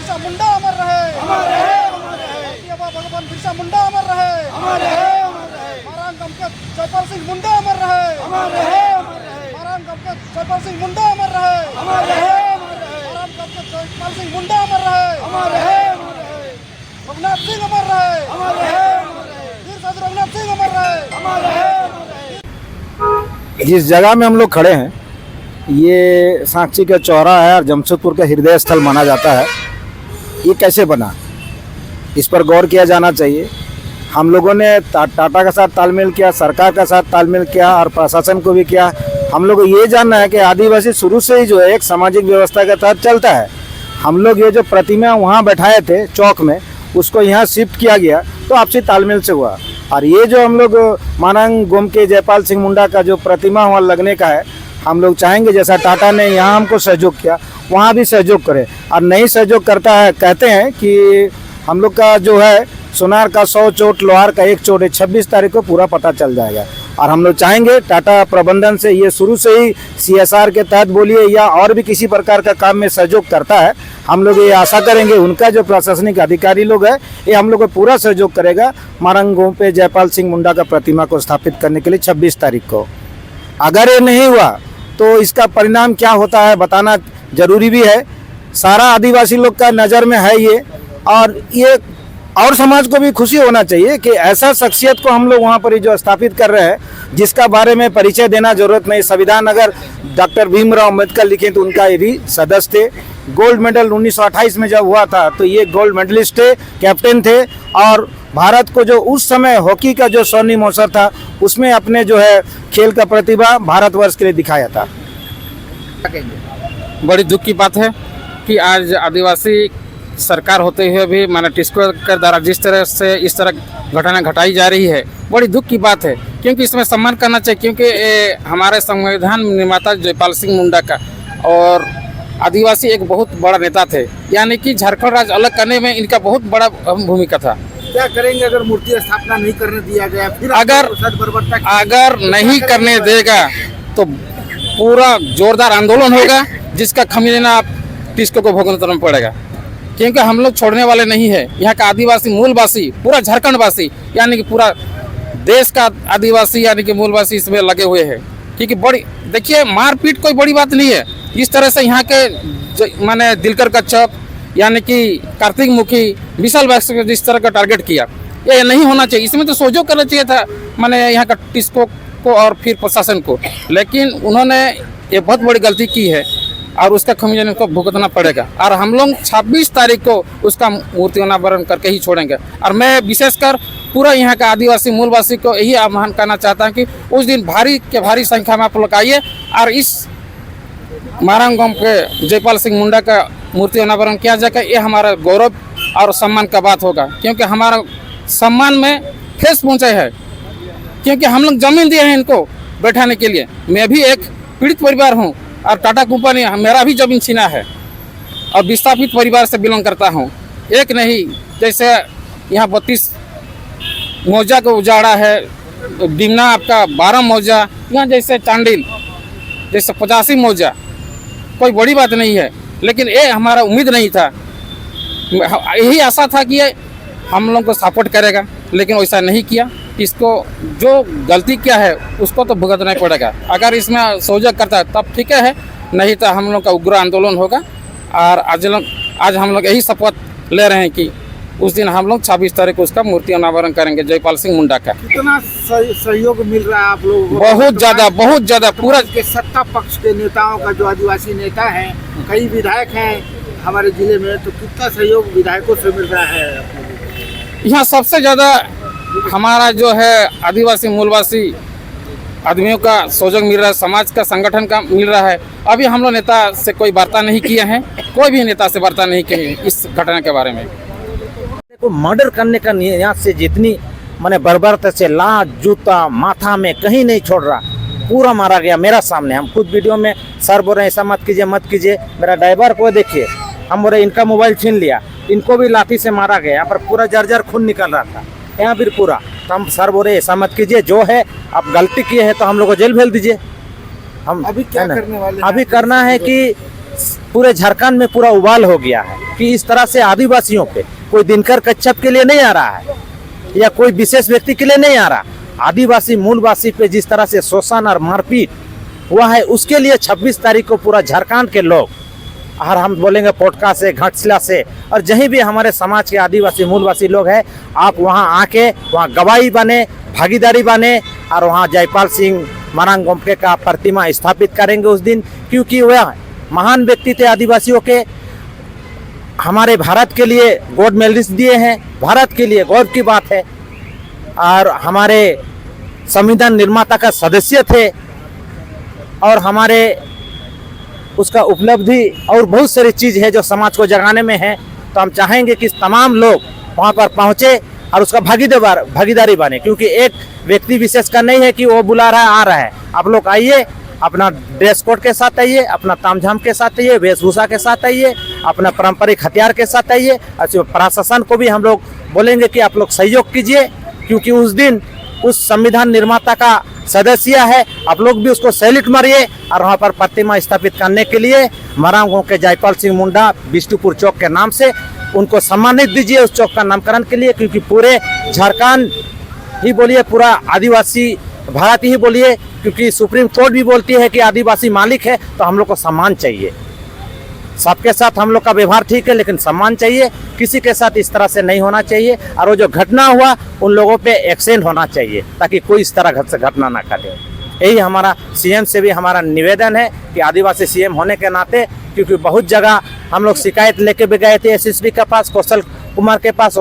बिरसा मुंडा अमर रहे, भगवान बिरसा मुंडा अमर रहे, मारांग गम के जयपाल सिंह मुंडा अमर रहे, मारांग गम के जयपाल सिंह मुंडा अमर रहे, मारांग गम के जयपाल सिंह मुंडा अमर रहे, रघुनाथ सिंह अमर रहे, वीर साधु रघुनाथ सिंह अमर रहे। जिस जगह में हम लोग खड़े हैं ये सांची का चौराहा है और जमशेदपुर का हृदय स्थल माना जाता है। ये कैसे बना, इस पर गौर किया जाना चाहिए। हम लोगों ने टाटा के साथ तालमेल किया, सरकार के साथ तालमेल किया और प्रशासन को भी किया। हम लोग को ये जानना है कि आदिवासी शुरू से ही जो है एक सामाजिक व्यवस्था के तहत चलता है। हम लोग ये जो प्रतिमा वहाँ बैठाए थे चौक में, उसको यहाँ शिफ्ट किया गया तो आपसी तालमेल से हुआ। और ये जो हम लोग मारांग गोम के जयपाल सिंह मुंडा का जो प्रतिमा वहाँ लगने का है, हम लोग चाहेंगे जैसा टाटा ने यहाँ हमको सहयोग किया वहाँ भी सहयोग करें। और नहीं सहयोग करता है, कहते हैं कि हम लोग का जो है सोनार का 100 चोट, लोहार का 1 चोट है, 26 तारीख को पूरा पता चल जाएगा। और हम लोग चाहेंगे टाटा प्रबंधन से, ये शुरू से ही CSR के तहत बोलिए या और भी किसी प्रकार का काम में सहयोग करता है, हम लोग ये आशा करेंगे उनका जो प्रशासनिक अधिकारी लोग है ये हम लोग को पूरा सहयोग करेगा मारांग गोम पे जयपाल सिंह मुंडा का प्रतिमा को स्थापित करने के लिए 26 तारीख को। अगर ये नहीं हुआ तो इसका परिणाम क्या होता है बताना जरूरी भी है। सारा आदिवासी लोग का नज़र में है ये, और ये और समाज को भी खुशी होना चाहिए कि ऐसा शख्सियत को हम लोग वहाँ पर जो स्थापित कर रहे हैं जिसका बारे में परिचय देना जरूरत नहीं। संविधान अगर डॉक्टर भीमराव अम्बेडकर लिखे तो उनका ये भी सदस्य थे। गोल्ड मेडल 1928 में जब हुआ था तो ये गोल्ड मेडलिस्ट थे, कैप्टन थे, और भारत को जो उस समय हॉकी का जो स्वर्णिम अवसर था उसमें अपने जो है खेल का प्रतिभा भारतवर्ष के लिए दिखाया था। बड़ी दुख की बात है कि आज आदिवासी सरकार होते हुए भी माना टिस्को के द्वारा जिस तरह से इस तरह घटना घटाई जा रही है, बड़ी दुख की बात है। क्योंकि इसमें सम्मान करना चाहिए, क्योंकि हमारे संविधान निर्माता जयपाल सिंह मुंडा का और आदिवासी एक बहुत बड़ा नेता थे, यानी कि झारखंड राज्य अलग करने में इनका बहुत बड़ा भूमिका था। क्या करेंगे अगर मूर्ति स्थापना नहीं करने दिया गया, फिर अगर नहीं करने देगा तो पूरा जोरदार आंदोलन होगा जिसका खमियाजा टिस्को को भुगतना पड़ेगा। क्योंकि हम लोग छोड़ने वाले नहीं है। यहाँ का आदिवासी मूलवासी, पूरा झारखंड वासी, यानी कि पूरा देश का आदिवासी यानी कि मूलवासी इसमें लगे हुए हैं। क्योंकि बड़ी देखिए मारपीट कोई बड़ी बात नहीं है। इस तरह से यहाँ के माने दिलकर कच्छप यानी कि कार्तिक मुखी, विशाल वैश्य को जिस तरह का टारगेट किया, ये नहीं होना चाहिए। इसमें तो सहयोग करना चाहिए था माने यहाँ का टिस्को को और फिर प्रशासन को, लेकिन उन्होंने ये बहुत बड़ी गलती की है और उसका खमियाजा को भुगतना पड़ेगा। और हम लोग 26 तारीख को उसका मूर्ति अनावरण करके ही छोड़ेंगे। और मैं विशेषकर पूरा यहाँ का आदिवासी मूलवासी को यही आह्वान करना चाहता हूँ कि उस दिन भारी संख्या में आप लोग आइए और इस मारांग गोम के जयपाल सिंह मुंडा का मूर्ति अनावरण किया जाएगा। ये हमारा गौरव और सम्मान का बात होगा, क्योंकि हमारा सम्मान में ठेस पहुँचे है। क्योंकि हम लोग जमीन दिए हैं इनको बैठाने के लिए। मैं भी एक पीड़ित परिवार हूँ और टाटा कंपनी मेरा भी जमीन छीना है और विस्थापित परिवार से बिलोंग करता हूँ। एक नहीं, जैसे यहाँ 32 मौजा को उजाड़ा है, डिमना आपका 12 मौजा, यहाँ जैसे चांडिल जैसे 85 मौजा, कोई बड़ी बात नहीं है। लेकिन ये हमारा उम्मीद नहीं था, यही आशा था कि ये हम लोग को सपोर्ट करेगा, लेकिन वैसा नहीं किया। इसको जो गलती किया है उसको तो भुगतना पड़ेगा। अगर इसमें सहयोग करता है तब ठीक है, नहीं तो हम लोग का उग्र आंदोलन होगा। और आज हम लोग यही शपथ ले रहे हैं कि उस दिन हम लोग 26 तारीख को उसका मूर्ति अनावरण करेंगे जयपाल सिंह मुंडा का। कितना सहयोग मिल रहा है आप लोगों को? बहुत ज़्यादा पूरा के सत्ता पक्ष के नेताओं का, जो आदिवासी नेता हैं, कई विधायक हैं हमारे जिले में, तो कितना सहयोग विधायकों से मिल रहा है? यहाँ सबसे ज़्यादा हमारा जो है आदिवासी मूलवासी आदमियों का सहयोग मिल रहा है, समाज का संगठन का मिल रहा है। अभी हम लोग नेता से कोई वार्ता नहीं किए हैं, कोई भी नेता से वार्ता नहीं की इस घटना के बारे में। को मर्डर करने का यहाँ से जितनी मैंने बर्बरता से लाश, जूता, माथा में कहीं नहीं छोड़ रहा, पूरा मारा गया मेरा सामने। हम खुद वीडियो में सर बोल रहे हैं ऐसा मत कीजिए। मेरा ड्राइवर को देखिए, हम बोल रहे इनका मोबाइल छीन लिया, इनको भी लाठी से मारा गया। यहाँ पर पूरा जर्जर खून निकल रहा था यहाँ भी पूरा। तो हम सर बोल रहे ऐसा मत कीजिए, जो है आप गलती किए हैं तो हम लोग को जेल भेज दीजिए। हम अभी क्या करने वाले हैं? अभी करना है कि पूरे झारखंड में पूरा उबाल हो गया है कि इस तरह से आदिवासियों पे कोई दिनकर कच्छप के लिए नहीं आ रहा है या कोई विशेष व्यक्ति के लिए नहीं आ रहा, आदिवासी मूलवासी पे जिस तरह से शोषण और मारपीट हुआ है उसके लिए 26 तारीख को पूरा झारखंड के लोग, और हम बोलेंगे पोटका से, घाटशिला से, और जहीं भी हमारे समाज के आदिवासी मूलवासी लोग हैं, आप वहां आके वहां गवाही बने, भागीदारी बने और वहां जयपाल सिंह मरांग गोमके का प्रतिमा स्थापित करेंगे उस दिन, क्योंकि वह महान व्यक्ति थे आदिवासियों के, हमारे भारत के लिए गोल्ड मेडलिस्ट दिए हैं, भारत के लिए गौरव की बात है, और हमारे संविधान निर्माता का सदस्य थे, और हमारे उसका उपलब्धि और बहुत सारी चीज़ है जो समाज को जगाने में है। तो हम चाहेंगे कि तमाम लोग वहाँ पर पहुँचे और उसका भागीदारी बने, क्योंकि एक व्यक्ति विशेष का नहीं है कि वो बुला रहा है, आ रहा है। आप लोग आइए, अपना ड्रेस कोड के साथ आइए, अपना तामझाम के साथ आइए, वेशभूषा के साथ आइए, अपना पारंपरिक हथियार के साथ आइए। प्रशासन को भी हम लोग बोलेंगे कि आप लोग सहयोग कीजिए, क्योंकि उस दिन उस संविधान निर्माता का सदस्य है, आप लोग भी उसको सैल्यूट मारिए और वहाँ पर प्रतिमा स्थापित करने के लिए मरांग गाँव के जयपाल सिंह मुंडा बिष्टुपुर चौक के नाम से उनको सम्मानित दीजिए उस चौक का नामकरण के लिए, क्योंकि पूरे झारखंड ही बोलिए, पूरा आदिवासी भारत ही बोलिए, क्योंकि सुप्रीम कोर्ट भी बोलती है कि आदिवासी मालिक है, तो हम लोग को सम्मान चाहिए। सबके साथ हम लोग का व्यवहार ठीक है, लेकिन सम्मान चाहिए, किसी के साथ इस तरह से नहीं होना चाहिए, और वो जो घटना हुआ उन लोगों पे एक्शन होना चाहिए ताकि कोई इस तरह से घटना ना करे। यही हमारा सीएम से भी हमारा निवेदन है कि आदिवासी सीएम होने के नाते, क्योंकि बहुत जगह हम लोग शिकायत लेके भी गए थे एसएसपी के पास, कौशल कुमार के पास।